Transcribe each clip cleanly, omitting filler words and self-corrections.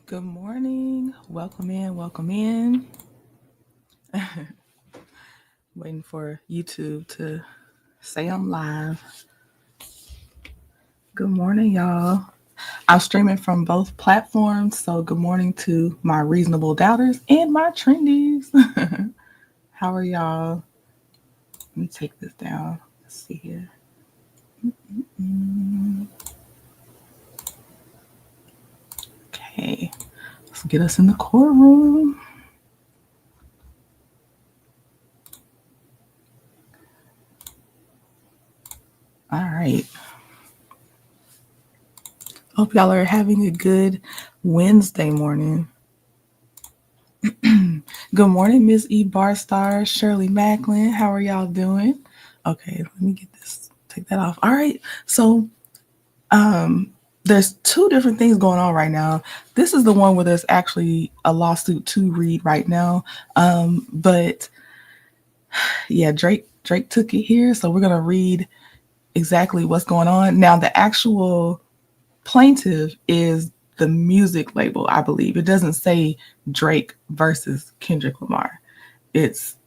Good morning. Welcome in. Welcome in. Waiting for YouTube to say I'm live. Good morning, y'all. I'm streaming from both platforms, so good morning to my reasonable doubters and my trendies. How are y'all? Let me take this down. Let's see here. Okay, let's get us in the courtroom. All right. Hope y'all are having a good Wednesday morning. Good morning, Miss E. Barstar, Shirley Macklin. How are y'all doing? Okay, let me get this, take that off. All right. So there's two different things going on right now. This is the one where there's actually a lawsuit to read right now. But yeah, Drake took it here. So we're gonna read exactly what's going on. Now the actual plaintiff is the music label, I believe. It doesn't say Drake versus Kendrick Lamar. It's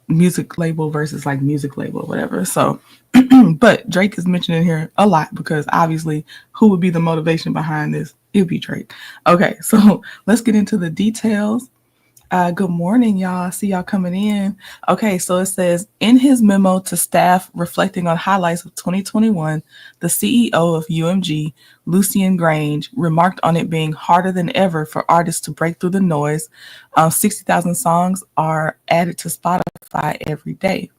music label versus like music label, whatever. So, but Drake is mentioned in here a lot because obviously, who would be the motivation behind this? It would be Drake. Okay, so let's get into the details. Good morning, y'all. I see y'all coming in. Okay, so it says in his memo to staff reflecting on highlights of 2021, the CEO of UMG, Lucian Grange, remarked on it being harder than ever for artists to break through the noise. 60,000 songs are added to Spotify every day.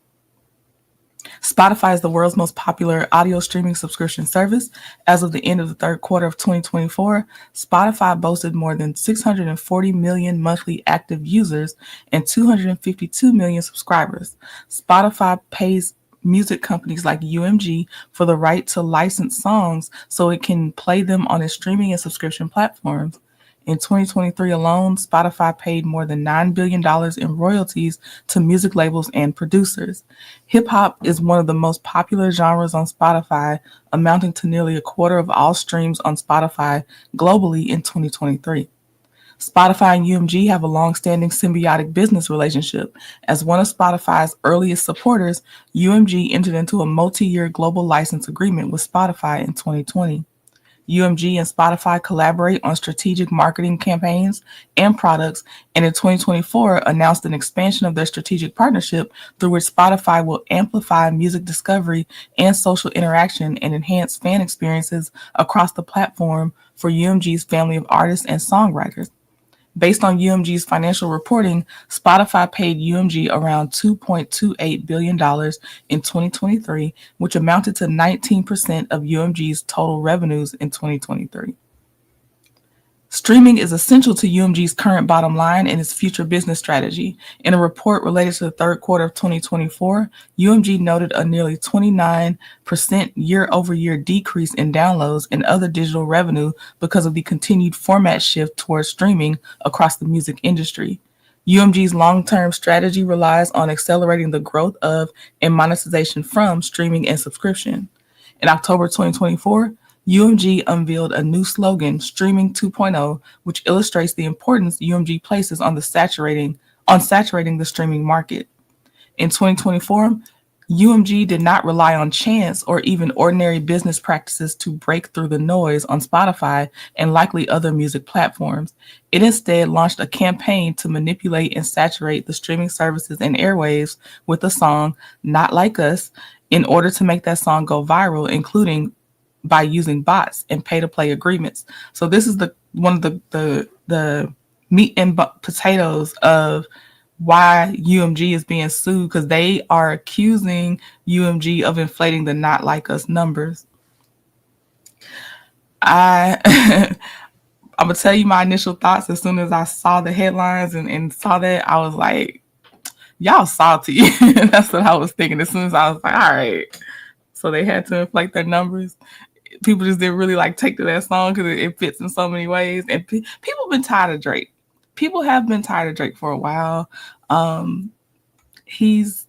Spotify is the world's most popular audio streaming subscription service. As of the end of the third quarter of 2024, Spotify boasted more than 640 million monthly active users and 252 million subscribers. Spotify pays music companies like UMG for the right to license songs so it can play them on its streaming and subscription platforms. In 2023 alone, Spotify paid more than $9 billion in royalties to music labels and producers. Hip hop is one of the most popular genres on Spotify, amounting to nearly a quarter of all streams on Spotify globally in 2023. Spotify and UMG have a long-standing symbiotic business relationship. As one of Spotify's earliest supporters, UMG entered into a multi-year global license agreement with Spotify in 2020. UMG and Spotify collaborate on strategic marketing campaigns and products, and in 2024 announced an expansion of their strategic partnership through which Spotify will amplify music discovery and social interaction and enhance fan experiences across the platform for UMG's family of artists and songwriters. Based on UMG's financial reporting, Spotify paid UMG around $2.28 billion in 2023, which amounted to 19% of UMG's total revenues in 2023. Streaming is essential to UMG's current bottom line and its future business strategy. In a report related to the third quarter of 2024, UMG noted a nearly 29% year-over-year decrease in downloads and other digital revenue because of the continued format shift towards streaming across the music industry. UMG's long-term strategy relies on accelerating the growth of and monetization from streaming and subscription. In October 2024, UMG unveiled a new slogan, Streaming 2.0, which illustrates the importance UMG places on saturating the streaming market. In 2024, UMG did not rely on chance or even ordinary business practices to break through the noise on Spotify and likely other music platforms. It instead launched a campaign to manipulate and saturate the streaming services and airwaves with the song Not Like Us in order to make that song go viral, including by using bots and pay to play agreements. So this is the one of the meat and potatoes of why UMG is being sued, because they are accusing UMG of inflating the Not Like Us numbers. I I'm gonna tell you my initial thoughts as soon as I saw the headlines and saw that. I was like, y'all salty. That's what I was thinking as soon as I was like, all right. So they had to inflate their numbers. People just didn't really like take to that song because it fits in so many ways. And people have been tired of Drake. People have been tired of Drake for a while. He's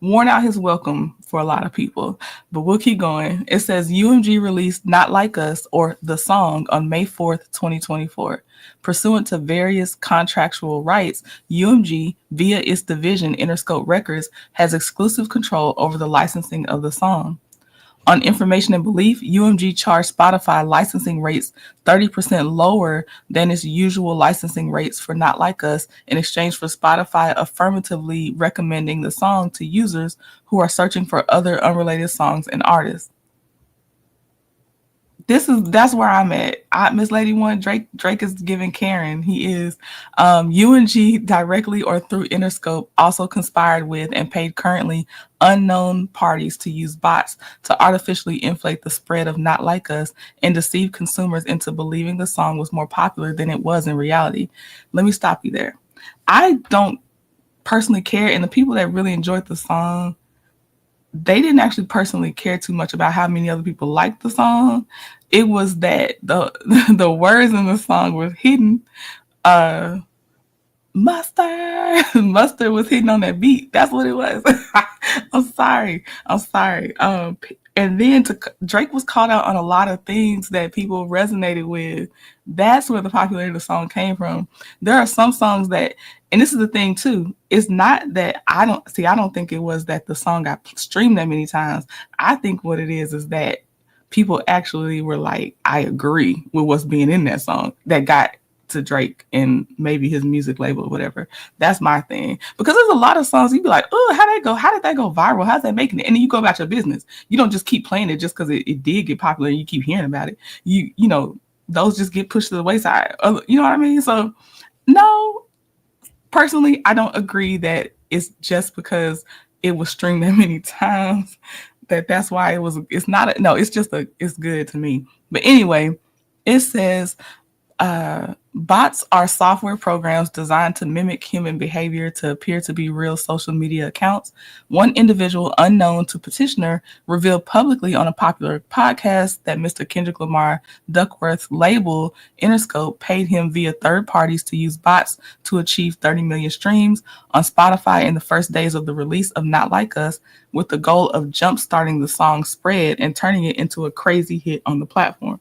worn out his welcome for a lot of people. But we'll keep going. It says UMG released Not Like Us, or the song, on May 4th, 2024. Pursuant to various contractual rights, UMG, via its division Interscope Records, has exclusive control over the licensing of the song. On information and belief, UMG charged Spotify licensing rates 30% lower than its usual licensing rates for Not Like Us in exchange for Spotify affirmatively recommending the song to users who are searching for other unrelated songs and artists. That's where I'm at. Miss Lady One, Drake is giving Karen. He is. UNG directly or through Interscope also conspired with and paid currently unknown parties to use bots to artificially inflate the spread of Not Like Us and deceive consumers into believing the song was more popular than it was in reality. Let me stop you there. I don't personally care, and the people that really enjoyed the song, they didn't actually personally care too much about how many other people liked the song. It was that the words in the song were hidden. Mustard was hitting on that beat. That's what it was. I'm sorry. And then Drake was called out on a lot of things that people resonated with. That's where the popularity of the song came from. There are some songs that, and this is the thing too, it's not that I don't think it was that the song got streamed that many times. I think what it is that people actually were like, I agree with what's being in that song, that got to Drake and maybe his music label or whatever. That's my thing. Because there's a lot of songs you'd be like, oh, how did that go viral? How's that making it? And then you go about your business. You don't just keep playing it just because it did get popular and you keep hearing about it. You know, those just get pushed to the wayside. You know what I mean? So no, personally, I don't agree that it's just because it was streamed that many times that's why it's good to me. But anyway, it says, bots are software programs designed to mimic human behavior to appear to be real social media accounts. One individual unknown to Petitioner revealed publicly on a popular podcast that Mr. Kendrick Lamar Duckworth's label, Interscope, paid him via third parties to use bots to achieve 30 million streams on Spotify in the first days of the release of Not Like Us, with the goal of jumpstarting the song's spread and turning it into a crazy hit on the platform.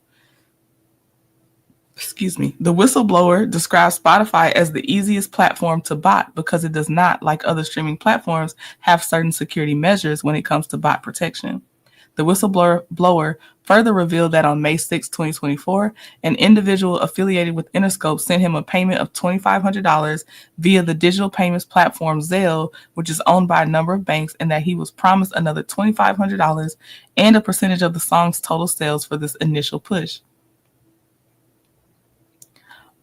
The whistleblower describes Spotify as the easiest platform to bot because it does not, like other streaming platforms, have certain security measures when it comes to bot protection. The whistleblower further revealed that on May 6, 2024, an individual affiliated with Interscope sent him a payment of $2,500 via the digital payments platform Zelle, which is owned by a number of banks, and that he was promised another $2,500 and a percentage of the song's total sales for this initial push.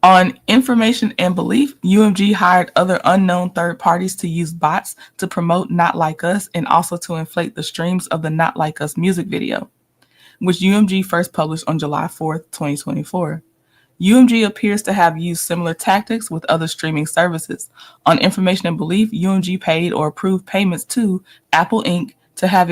On information and belief, UMG hired other unknown third parties to use bots to promote Not Like Us and also to inflate the streams of the Not Like Us music video, which UMG first published on July 4th, 2024. UMG appears to have used similar tactics with other streaming services. On information and belief, UMG paid or approved payments to Apple Inc. to have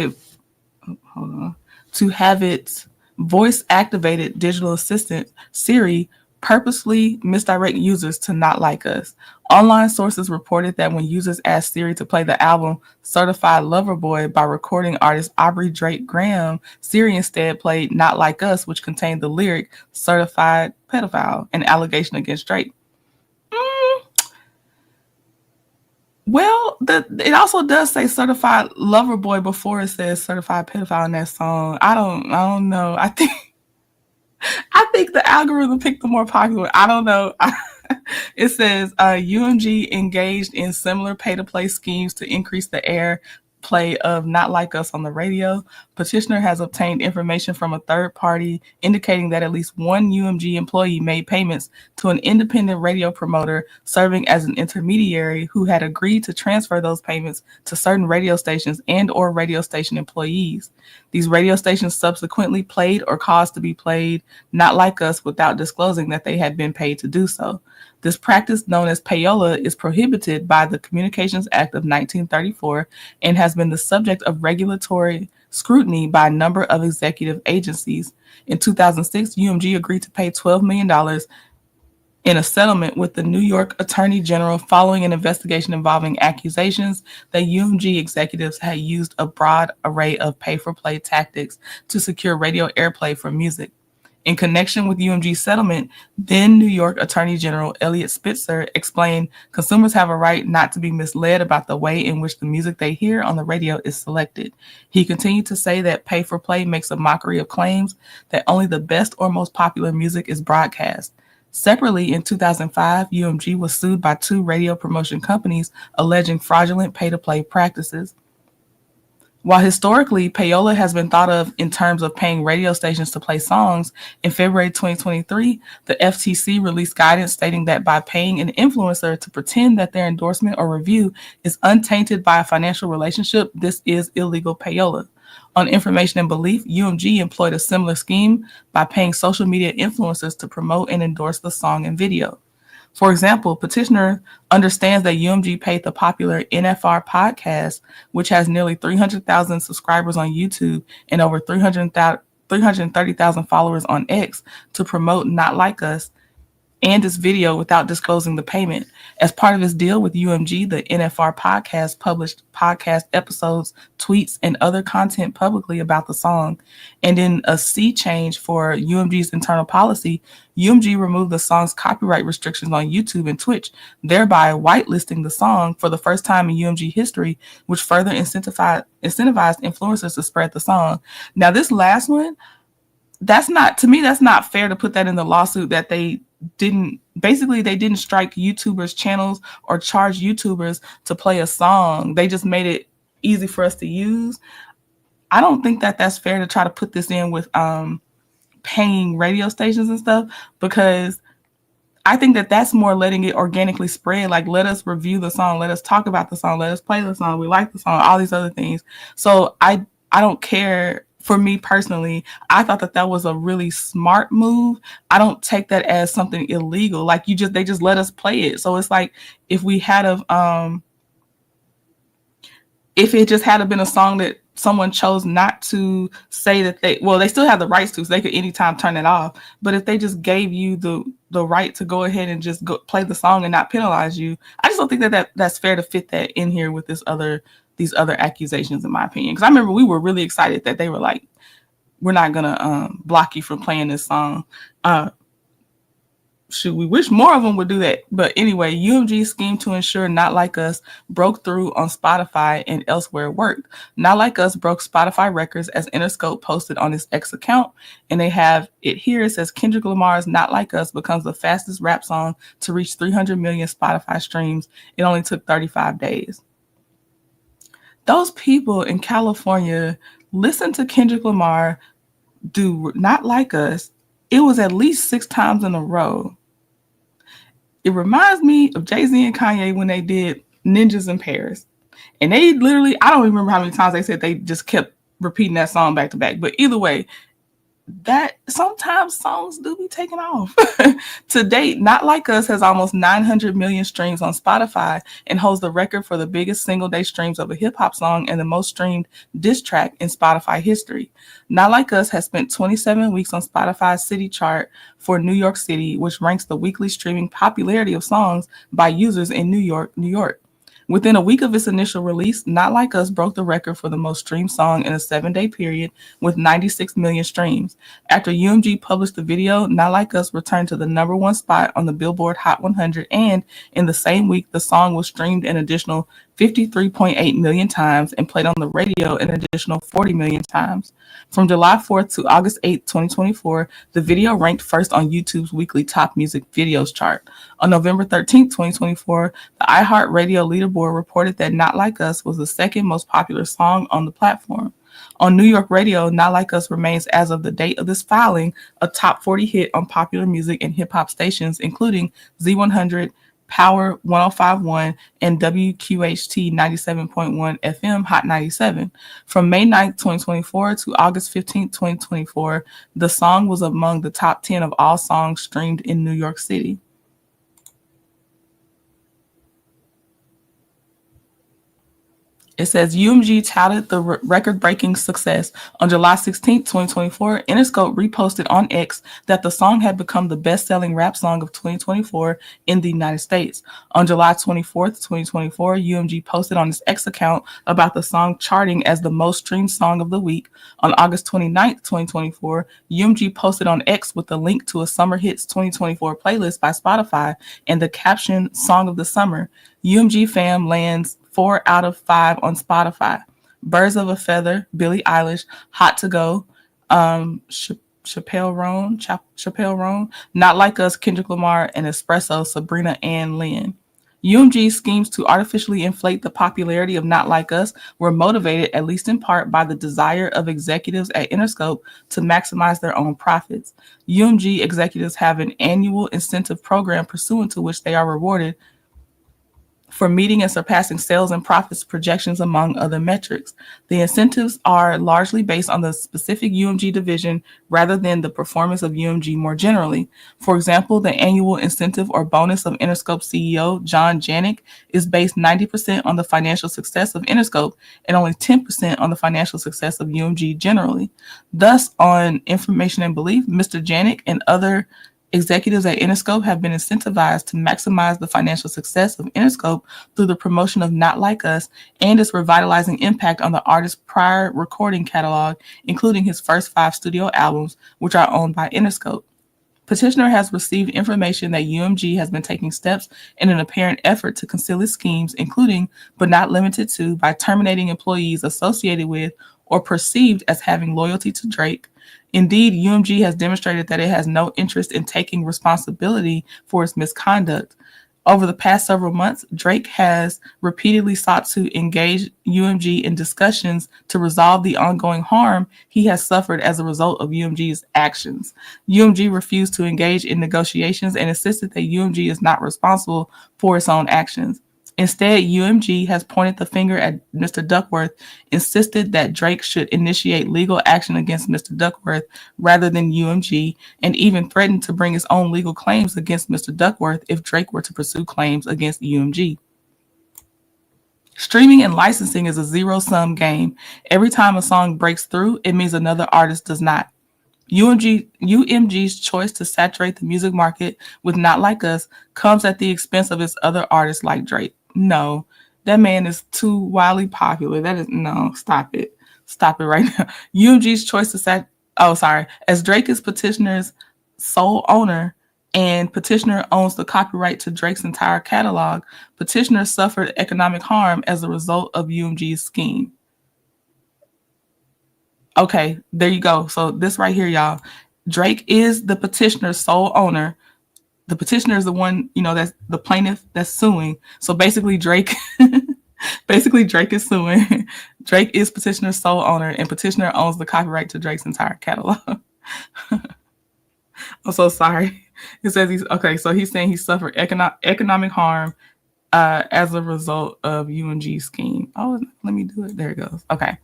its voice-activated digital assistant, Siri, purposely misdirect users to Not Like Us. Online sources reported that when users asked Siri to play the album Certified Lover Boy by recording artist Aubrey Drake Graham, Siri instead played Not Like Us, which contained the lyric Certified Pedophile, an allegation against Drake. Well, it also does say Certified Lover Boy before it says Certified Pedophile in that song. I don't know. I think the algorithm picked the more popular. I don't know. It says UMG engaged in similar pay-to-play schemes to increase the airplay of Not Like Us on the radio. Petitioner has obtained information from a third party indicating that at least one UMG employee made payments to an independent radio promoter serving as an intermediary who had agreed to transfer those payments to certain radio stations and or radio station employees. These radio stations subsequently played or caused to be played Not Like Us without disclosing that they had been paid to do so. This practice, known as payola, is prohibited by the Communications Act of 1934 and has been the subject of regulatory scrutiny by a number of executive agencies. In 2006, UMG agreed to pay $12 million in a settlement with the New York Attorney General following an investigation involving accusations that UMG executives had used a broad array of pay-for-play tactics to secure radio airplay for music. In connection with UMG's settlement, then New York Attorney General Eliot Spitzer explained consumers have a right not to be misled about the way in which the music they hear on the radio is selected. He continued to say that pay for play makes a mockery of claims that only the best or most popular music is broadcast. Separately, in 2005, UMG was sued by two radio promotion companies alleging fraudulent pay-to-play practices. While historically, payola has been thought of in terms of paying radio stations to play songs, in February 2023, the FTC released guidance stating that by paying an influencer to pretend that their endorsement or review is untainted by a financial relationship, this is illegal payola. On information and belief, UMG employed a similar scheme by paying social media influencers to promote and endorse the song and video. For example, petitioner understands that UMG paid the popular NFR podcast, which has nearly 300,000 subscribers on YouTube and over 330,000 followers on X, to promote Not Like Us and its video without disclosing the payment. As part of his deal with UMG, the NFR podcast published podcast episodes, tweets, and other content publicly about the song. And in a sea change for UMG's internal policy, UMG removed the song's copyright restrictions on YouTube and Twitch, thereby whitelisting the song for the first time in UMG history, which further incentivized influencers to spread the song. Now, this last one, that's not fair to put that in the lawsuit, that they didn't strike YouTubers' channels or charge YouTubers to play a song. They just made it easy for us to use. I don't think that that's fair to try to put this in with paying radio stations and stuff, because I think that that's more letting it organically spread. Like, let us review the song, let us talk about the song, let us play the song, we like the song, all these other things. So I don't care. For me personally, I thought that was a really smart move. I don't take that as something illegal. Like, they just let us play it. So it's like, if it just had been a song that someone chose not to say that they still have the rights to, so they could anytime turn it off. But if they just gave you the right to go ahead and just go play the song and not penalize you, I just don't think that's fair to fit that in here with these other accusations, in my opinion. Because I remember we were really excited that they were like, we're not gonna block you from playing this song. We wish more of them would do that. But anyway, UMG's scheme to ensure Not Like Us broke through on Spotify and elsewhere worked. Not Like Us broke Spotify records, as Interscope posted on its X account, and they have it here. It says Kendrick Lamar's Not Like Us becomes the fastest rap song to reach 300 million Spotify streams. It only took 35 days. Those people in California listen to Kendrick Lamar do Not Like Us. It was at least 6 times in a row. It reminds me of Jay-Z and Kanye when they did Ninjas in Paris. And they literally, I don't remember how many times they said they just kept repeating that song back to back. But either way, that sometimes songs do be taken off. To date, Not Like Us has almost 900 million streams on Spotify and holds the record for the biggest single day streams of a hip hop song and the most streamed diss track in Spotify history. Not Like Us has spent 27 weeks on Spotify's City Chart for New York City, which ranks the weekly streaming popularity of songs by users in New York, New York. Within a week of its initial release, Not Like Us broke the record for the most streamed song in a 7-day period with 96 million streams. After UMG published the video, Not Like Us returned to the number 1 spot on the Billboard Hot 100, and in the same week, the song was streamed an additional 53.8 million times and played on the radio an additional 40 million times. From July 4th to August 8th, 2024, the video ranked first on YouTube's weekly top music videos chart. On November 13th, 2024, the iHeartRadio leaderboard reported that Not Like Us was the second most popular song on the platform. On New York radio, Not Like Us remains, as of the date of this filing, a top 40 hit on popular music and hip-hop stations, including Z100, Power 105.1, and WQHT 97.1 FM Hot 97. From May 9th, 2024 to August 15th, 2024, the song was among the top 10 of all songs streamed in New York City. It says UMG touted the record-breaking success. On July 16th, 2024, Interscope reposted on X that the song had become the best-selling rap song of 2024 in the United States. On July 24th, 2024, UMG posted on its X account about the song charting as the most streamed song of the week. On August 29th, 2024, UMG posted on X with a link to a Summer Hits 2024 playlist by Spotify and the caption Song of the Summer. UMG fam lands 4 out of 5 on Spotify. Birds of a Feather, Billie Eilish, Hot to Go, Chappelle Roan, Not Like Us, Kendrick Lamar, and Espresso, Sabrina Ann Lynn. UMG's schemes to artificially inflate the popularity of Not Like Us were motivated, at least in part, by the desire of executives at Interscope to maximize their own profits. UMG executives have an annual incentive program pursuant to which they are rewarded for meeting and surpassing sales and profits projections, among other metrics. The incentives are largely based on the specific UMG division rather than the performance of UMG more generally. For example, the annual incentive or bonus of Interscope CEO John Janik is based 90% on the financial success of Interscope and only 10% on the financial success of UMG generally. Thus, on information and belief, Mr. Janik and other executives at Interscope have been incentivized to maximize the financial success of Interscope through the promotion of Not Like Us and its revitalizing impact on the artist's prior recording catalog, including his first 5 studio albums, which are owned by Interscope. Petitioner has received information that UMG has been taking steps in an apparent effort to conceal its schemes, including, but not limited to, by terminating employees associated with or perceived as having loyalty to Drake. Indeed, UMG has demonstrated that it has no interest in taking responsibility for its misconduct. Over the past several months, Drake has repeatedly sought to engage UMG in discussions to resolve the ongoing harm he has suffered as a result of UMG's actions. UMG refused to engage in negotiations and insisted that UMG is not responsible for its own actions. Instead, UMG has pointed the finger at Mr. Duckworth, insisted that Drake should initiate legal action against Mr. Duckworth rather than UMG, and even threatened to bring its own legal claims against Mr. Duckworth if Drake were to pursue claims against UMG. Streaming and licensing is a zero-sum game. Every time a song breaks through, it means another artist does not. UMG's choice to saturate the music market with Not Like Us comes at the expense of its other artists like Drake. No, that man is too wildly popular. That is, no, stop it. Stop it right now. UMG's choice to as Drake is Petitioner's sole owner and Petitioner owns the copyright to Drake's entire catalog, Petitioner suffered economic harm as a result of UMG's scheme. Okay, there you go. So this right here, y'all. Drake is the petitioner's sole owner. The petitioner is the one, that's the plaintiff that's suing. So basically Drake is suing. Drake is petitioner's sole owner and petitioner owns the copyright to Drake's entire catalog. I'm so sorry. It says so he's saying he suffered economic harm as a result of UMG's scheme. Oh, let me do it. There it goes. Okay.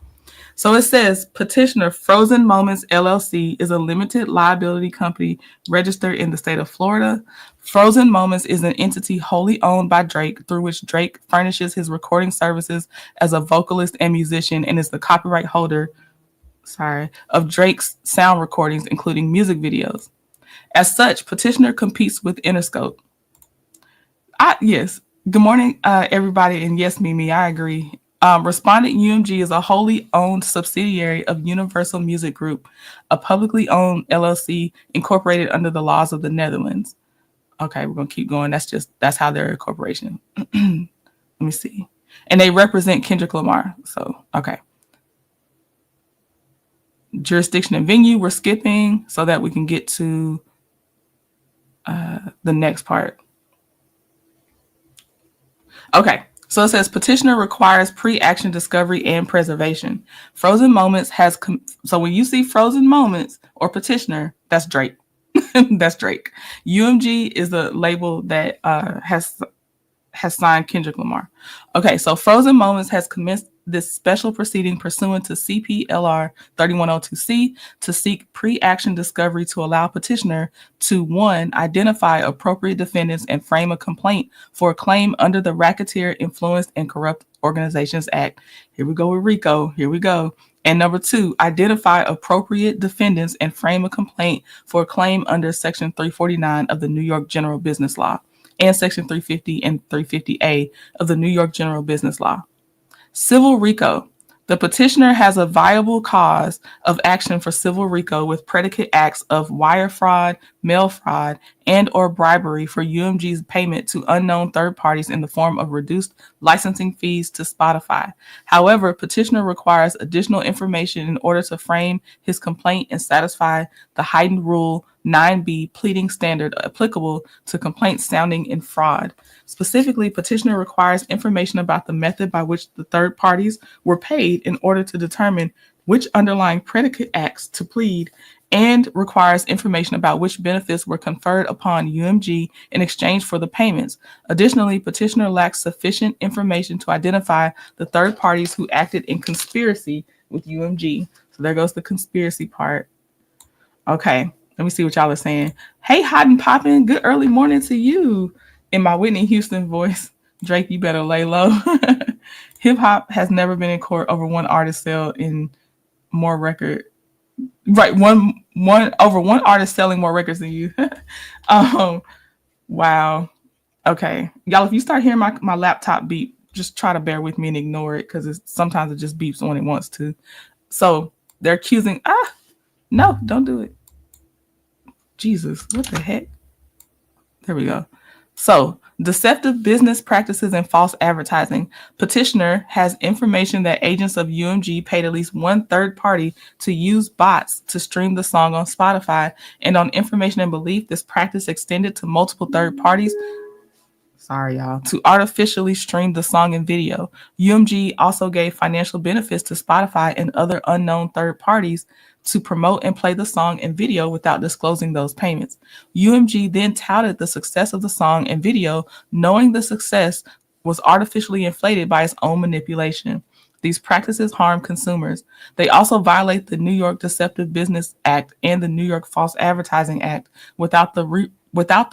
So it says Petitioner Frozen Moments LLC is a limited liability company registered in the state of Florida. Frozen Moments is an entity wholly owned by Drake, through which Drake furnishes his recording services as a vocalist and musician and is the copyright holder of Drake's sound recordings, including music videos. As such, Petitioner competes with Interscope. Yes. Good morning, everybody. And yes, Mimi, I agree. Respondent UMG is a wholly owned subsidiary of Universal Music Group, a publicly owned LLC incorporated under the laws of the Netherlands. Okay, we're going to keep going. That's how they're a corporation. Let me see. And they represent Kendrick Lamar. So, okay. Jurisdiction and venue, we're skipping so that we can get to the next part. Okay. So it says Petitioner requires pre-action discovery and preservation. Frozen Moments so when you see Frozen Moments or Petitioner, that's Drake. That's Drake. UMG is the label that has signed Kendrick Lamar. Okay, so Frozen Moments has commenced this special proceeding pursuant to CPLR 3102C to seek pre-action discovery to allow Petitioner to 1. Identify appropriate defendants and frame a complaint for a claim under the Racketeer Influenced and Organizations Act. Here we go with RICO. Here we go. And number 2, identify appropriate defendants and frame a complaint for a claim under Section 349 of the New York General Business Law and Section 350 and 350A of the New York General Business Law. Civil RICO. The petitioner has a viable cause of action for civil RICO with predicate acts of wire fraud, mail fraud, and or bribery for UMG's payment to unknown third parties in the form of reduced licensing fees to Spotify. However, petitioner requires additional information in order to frame his complaint and satisfy the heightened Rule 9b pleading standard applicable to complaints sounding in fraud. Specifically, petitioner requires information about the method by which the third parties were paid in order to determine which underlying predicate acts to plead, and requires information about which benefits were conferred upon UMG in exchange for the payments. Additionally, petitioner lacks sufficient information to identify the third parties who acted in conspiracy with UMG. So there goes the conspiracy part. Okay, let me see what y'all are saying. Hey, hot and poppin', good early morning to you. In my Whitney Houston voice, Drake, you better lay low. Hip hop has never been in court over one artist sale in more record. Right, one over one artist selling more records than you. Wow. Okay, y'all, if you start hearing my laptop beep, just try to bear with me and ignore it because sometimes it just beeps when it wants to. So they're accusing. No, don't do it. Jesus, what the heck? There we go. So, deceptive business practices and false advertising. Petitioner has information that agents of UMG paid at least one third party to use bots to stream the song on Spotify, and on information and belief, this practice extended to multiple third parties. Sorry, y'all. To artificially stream the song and video. UMG also gave financial benefits to Spotify and other unknown third parties to promote and play the song and video without disclosing those payments. UMG then touted the success of the song and video, knowing the success was artificially inflated by its own manipulation. These practices harm consumers. They also violate the New York Deceptive Business Act and the New York False Advertising Act. Without the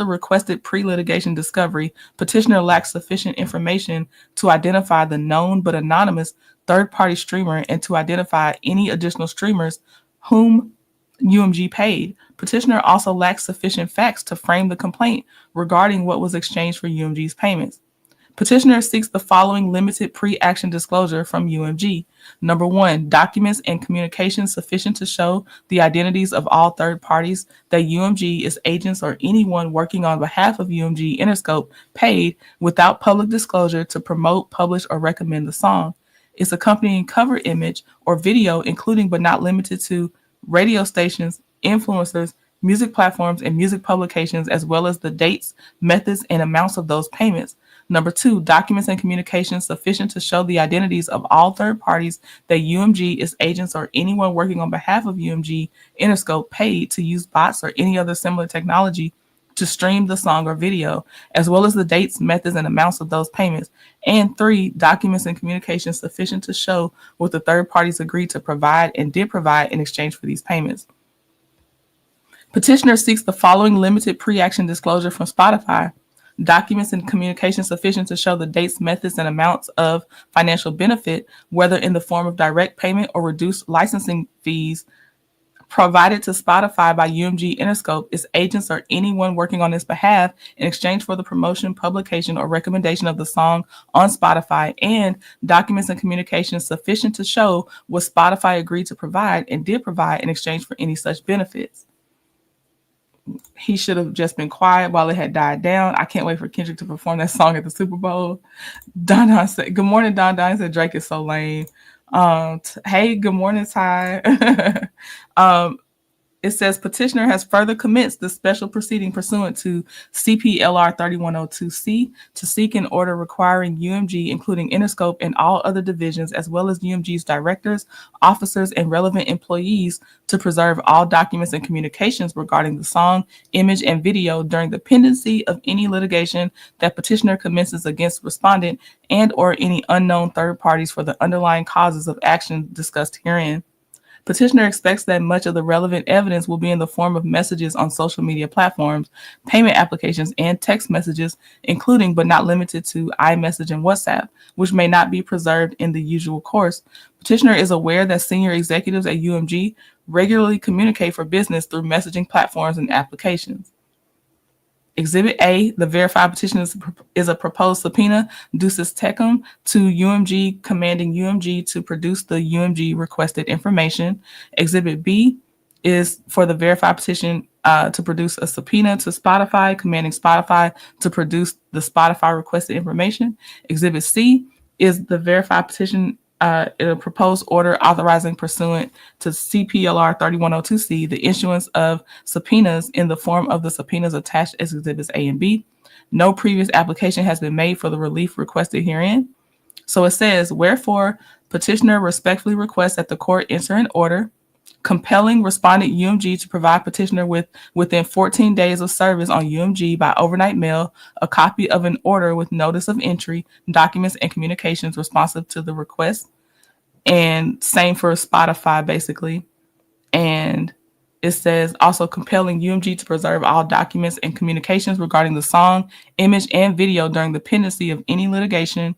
requested pre-litigation discovery, petitioner lacks sufficient information to identify the known but anonymous third-party streamer and to identify any additional streamers whom UMG paid. Petitioner also lacks sufficient facts to frame the complaint regarding what was exchanged for UMG's payments. Petitioner seeks the following limited pre-action disclosure from UMG. Number 1, documents and communications sufficient to show the identities of all third parties that UMG, its agents, or anyone working on behalf of UMG Interscope paid without public disclosure to promote, publish, or recommend the song. Its accompanying cover image or video, including but not limited to radio stations, influencers, music platforms, and music publications, as well as the dates, methods, and amounts of those payments. Number 2, documents and communications sufficient to show the identities of all third parties that UMG, its agents, or anyone working on behalf of UMG Interscope paid to use bots or any other similar technology to stream the song or video, as well as the dates, methods, and amounts of those payments. And 3, documents and communications sufficient to show what the third parties agreed to provide and did provide in exchange for these payments. Petitioner seeks the following limited pre-action disclosure from Spotify. Documents and communications sufficient to show the dates, methods, and amounts of financial benefit, whether in the form of direct payment or reduced licensing fees, provided to Spotify by UMG Interscope, its agents, or anyone working on its behalf in exchange for the promotion, publication, or recommendation of the song on Spotify, and documents and communications sufficient to show what Spotify agreed to provide and did provide in exchange for any such benefits. He should have just been quiet while it had died down. I can't wait for Kendrick to perform that song at the Super Bowl. Don said, good morning, Don. Don said Drake is so lame. Hey, good morning, Ty. It says petitioner has further commenced the special proceeding pursuant to CPLR 3102C to seek an order requiring UMG, including Interscope and all other divisions, as well as UMG's directors, officers, and relevant employees, to preserve all documents and communications regarding the song, image, and video during the pendency of any litigation that petitioner commences against respondent and or any unknown third parties for the underlying causes of action discussed herein. Petitioner expects that much of the relevant evidence will be in the form of messages on social media platforms, payment applications, and text messages, including but not limited to iMessage and WhatsApp, which may not be preserved in the usual course. Petitioner is aware that senior executives at UMG regularly communicate for business through messaging platforms and applications. Exhibit A, the verified petition is a proposed subpoena ducis tecum to UMG, commanding UMG to produce the UMG requested information. Exhibit B is for the verified petition to produce a subpoena to Spotify, commanding Spotify to produce the Spotify requested information. Exhibit C is the verified petition in a proposed order authorizing pursuant to CPLR 3102C the issuance of subpoenas in the form of the subpoenas attached as Exhibits A and B. No previous application has been made for the relief requested herein. So it says, wherefore, petitioner respectfully requests that the court enter an order compelling respondent UMG to provide petitioner with within 14 days of service on UMG by overnight mail a copy of an order with notice of entry, documents, and communications responsive to the request. And same for Spotify, basically. And it says also compelling UMG to preserve all documents and communications regarding the song, image, and video during the pendency of any litigation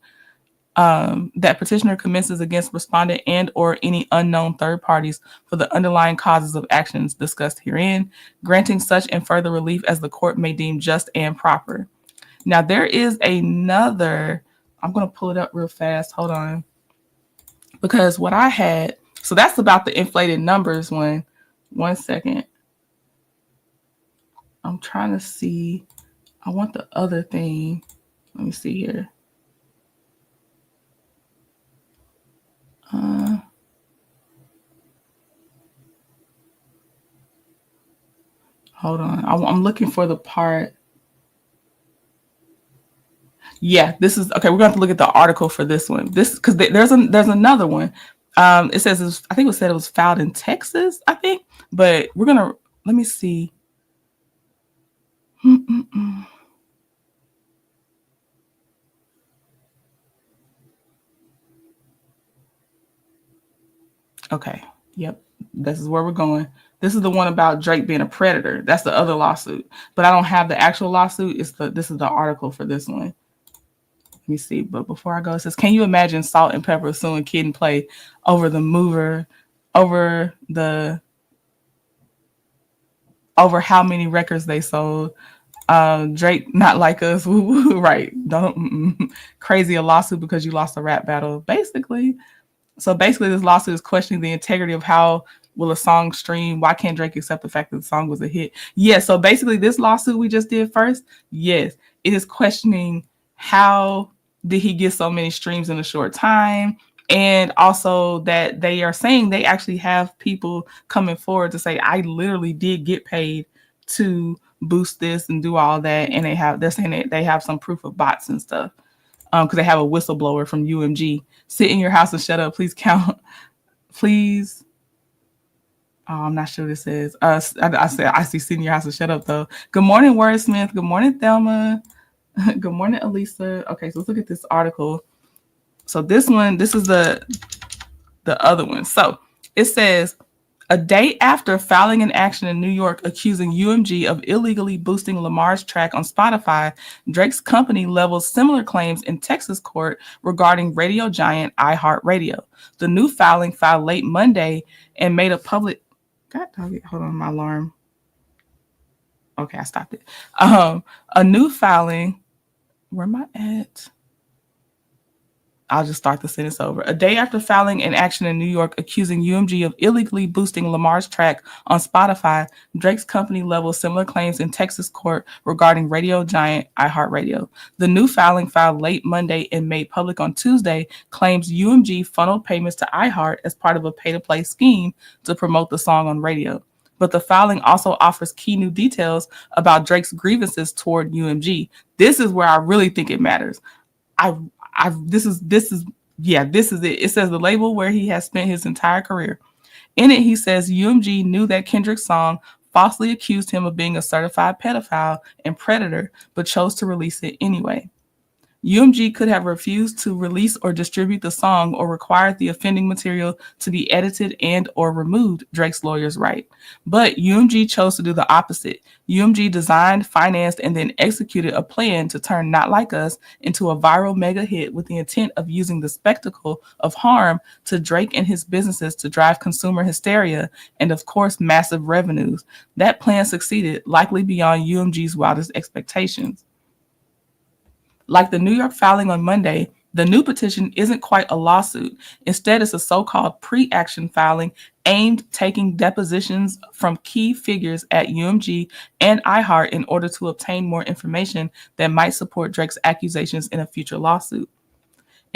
that petitioner commences against respondent and or any unknown third parties for the underlying causes of actions discussed herein, granting such and further relief as the court may deem just and proper. Now, there is another, I'm going to pull it up real fast. Hold on. Because what I had, so that's about the inflated numbers one. 1 second. I'm trying to see. I want the other thing. Let me see here. Hold on. I'm looking for the part. Yeah, this is okay. We're going to have to look at the article for this one. This because there's another one. It says I think it said it was filed in Texas. I think, but we're gonna let me see. Okay. Yep. This is where we're going. This is the one about Drake being a predator. That's the other lawsuit. But I don't have the actual lawsuit. This is the article for this one. Let me see. But before I go, it says, can you imagine Salt and Pepper suing Kid and Play over how many records they sold? Drake not like us. Right. Don't crazy a lawsuit because you lost a rap battle. Basically. So basically, this lawsuit is questioning the integrity of how will a song stream. Why can't Drake accept the fact that the song was a hit? Yes. So basically, this lawsuit we just did first, yes, it is questioning how did he get so many streams in a short time, and also that they are saying they actually have people coming forward to say I literally did get paid to boost this and do all that, and they're saying that they have some proof of bots and stuff. Because they have a whistleblower from UMG. Sit in your house and shut up. Please count. Please. Oh, I'm not sure what it says. I see sit in your house and shut up, though. Good morning, Wordsmith. Good morning, Thelma. Good morning, Elisa. Okay, so let's look at this article. So this is the other one. So it says, a day after filing an action in New York accusing UMG of illegally boosting Lamar's track on Spotify, Drake's company levels similar claims in Texas court regarding radio giant iHeartRadio. The new filing filed late Monday and made a public... God dog it. Hold on, my alarm. Okay, I stopped it. A new filing... Where am I at? I'll just start the sentence over. A day after filing an action in New York accusing UMG of illegally boosting Lamar's track on Spotify, Drake's company levels similar claims in Texas court regarding radio giant iHeartRadio. The new filing filed late Monday and made public on Tuesday claims UMG funneled payments to iHeart as part of a pay-to-play scheme to promote the song on radio. But the filing also offers key new details about Drake's grievances toward UMG. This is where I really think it matters. This is it. It says the label where he has spent his entire career. In it, he says UMG knew that Kendrick's song falsely accused him of being a certified pedophile and predator, but chose to release it anyway. UMG could have refused to release or distribute the song or required the offending material to be edited and or removed, Drake's lawyers write. But UMG chose to do the opposite. UMG designed, financed, and then executed a plan to turn Not Like Us into a viral mega hit with the intent of using the spectacle of harm to Drake and his businesses to drive consumer hysteria and, of course, massive revenues. That plan succeeded, likely beyond UMG's wildest expectations. Like the New York filing on Monday, the new petition isn't quite a lawsuit. Instead, it's a so-called pre-action filing aimed taking depositions from key figures at UMG and iHeart in order to obtain more information that might support Drake's accusations in a future lawsuit.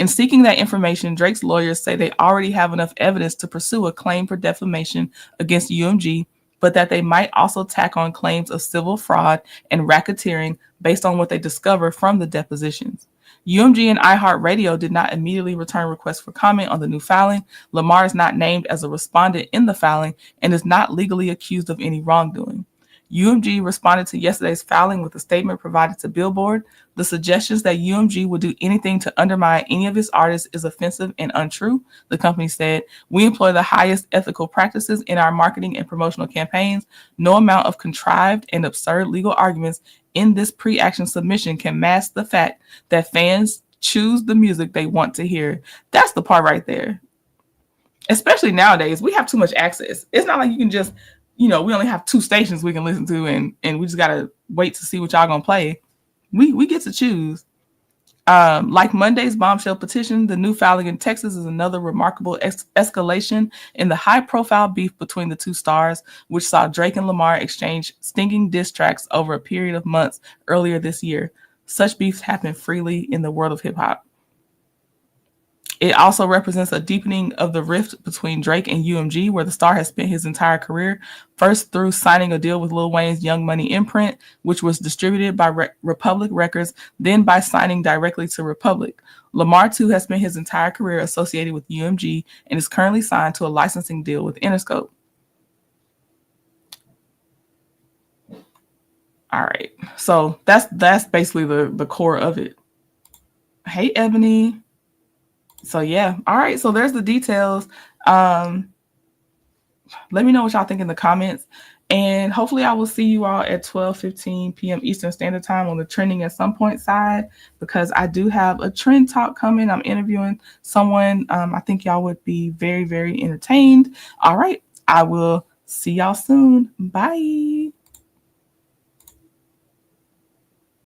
In seeking that information, Drake's lawyers say they already have enough evidence to pursue a claim for defamation against UMG, but that they might also tack on claims of civil fraud and racketeering based on what they discover from the depositions. UMG and iHeartRadio did not immediately return requests for comment on the new filing. Lamar is not named as a respondent in the filing and is not legally accused of any wrongdoing. UMG responded to yesterday's filing with a statement provided to Billboard. The suggestions that UMG would do anything to undermine any of its artists is offensive and untrue, the company said. We employ the highest ethical practices in our marketing and promotional campaigns. No amount of contrived and absurd legal arguments in this pre-action submission can mask the fact that fans choose the music they want to hear. That's the part right there. Especially nowadays, we have too much access. It's not like you can just, we only have 2 stations we can listen to and we just got to wait to see what y'all going to play. We get to choose. Like Monday's bombshell petition, the new filing in Texas is another remarkable escalation in the high-profile beef between the two stars, which saw Drake and Lamar exchange stinging diss tracks over a period of months earlier this year. Such beefs happen freely in the world of hip-hop. It also represents a deepening of the rift between Drake and UMG, where the star has spent his entire career, first through signing a deal with Lil Wayne's Young Money imprint, which was distributed by Republic Records, then by signing directly to Republic. Lamar, too, has spent his entire career associated with UMG and is currently signed to a licensing deal with Interscope. All right, so that's basically the core of it. Hey, Ebony. So yeah, all right. So there's the details. Let me know what y'all think in the comments, and hopefully I will see you all at 12:15 p.m. Eastern Standard Time on the Trending at Some Point side, because I do have a trend talk coming. I'm interviewing someone. I think y'all would be very, very entertained. All right, I will see y'all soon. Bye.